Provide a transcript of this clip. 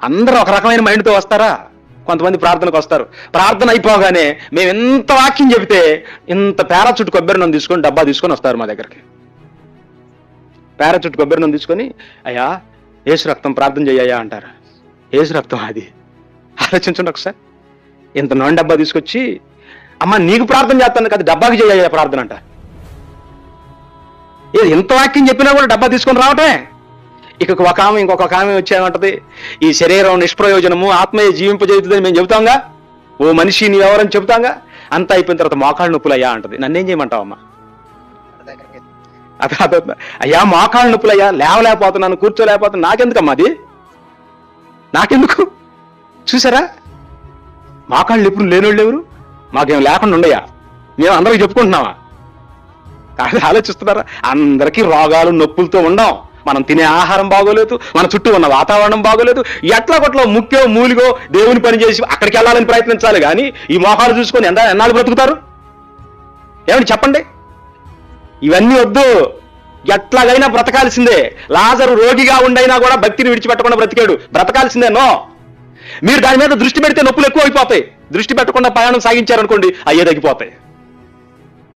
అందరూ ఒక రకమైన మైండ్తో వస్తారా? కొంతమంది ప్రార్థనకు వస్తారు. ప్రార్థన అయిపోగానే మేము ఎంత వాక్యం చెబితే ఇంత పారాచూట్ కొబ్బరి నూనె తీసుకొని డబ్బా తీసుకొని వస్తారు మా దగ్గరికి. పారాచూట్ కొబ్బరి నూనె తీసుకొని, అయ్యా యేసు రక్తం ప్రార్థన చెయ్యా అంటారు. యేసు రక్తం అది? ఆలోచించండి ఒకసారి. ఇంత నూనె డబ్బా తీసుకొచ్చి, అమ్మ నీకు ప్రార్థన చేస్తాను కదా, డబ్బాకి చెయ్యా ప్రార్థన అంట. ఎంత వాక్యం చెప్పినా కూడా డబ్బా తీసుకొని రావటమే. ఇక ఒక ఆమె ఇంకొక ఆమె వచ్చేమంటది, ఈ శరీరం నిష్ప్రయోజనము, ఆత్మీయ జీవింపజేయుతుందని మేము చెబుతాంగా, ఓ మనిషి నీ ఎవరని చెబుతాంగా. అంతా అయిపోయిన తర్వాత మోకాళ్ళ నొప్పులయ్యా అంటది. నన్నేం చేయమంటావమ్మా? అదే అయ్యా మోకాళ్ళ నొప్పులయ్యా, లేవలేకపోతున్నాను, కూర్చోలేకపోతున్నాను, నాకెందుకమ్మా అది? నాకెందుకు? చూసారా, మోకాళ్ళు ఎప్పుడు లేనోళ్ళు ఎవరు? మాకేం లేకుండా ఉండయా? మేము అందరికి చెప్పుకుంటున్నామా? అది ఆలోచిస్తున్నారా? అందరికీ రోగాలు నొప్పులతో ఉండం. మనం తినే ఆహారం బాగోలేదు, మన చుట్టూ ఉన్న వాతావరణం బాగోలేదు. ఎట్లా కొట్లో ముఖ్యో మూలిగో దేవుని పని చేసి అక్కడికి వెళ్ళాలని ప్రయత్నించాలి కానీ ఈ మోహాలు చూసుకొని ఎన్నాళ్ళు బ్రతుకుతారు? ఏమండి చెప్పండి. ఇవన్నీ వద్దు. ఎట్లాగైనా బ్రతకాల్సిందే. లాజరు రోగిగా ఉండైనా కూడా భక్తిని విడిచిపెట్టకుండా బ్రతికాడు. బ్రతకాల్సిందే. నో, మీరు దాని మీద దృష్టి పెడితే నొప్పులు ఎక్కువ అయిపోతాయి. దృష్టి పెట్టకుండా ప్రయాణం సాగించారనుకోండి, అయ్యే తగ్గిపోతాయి.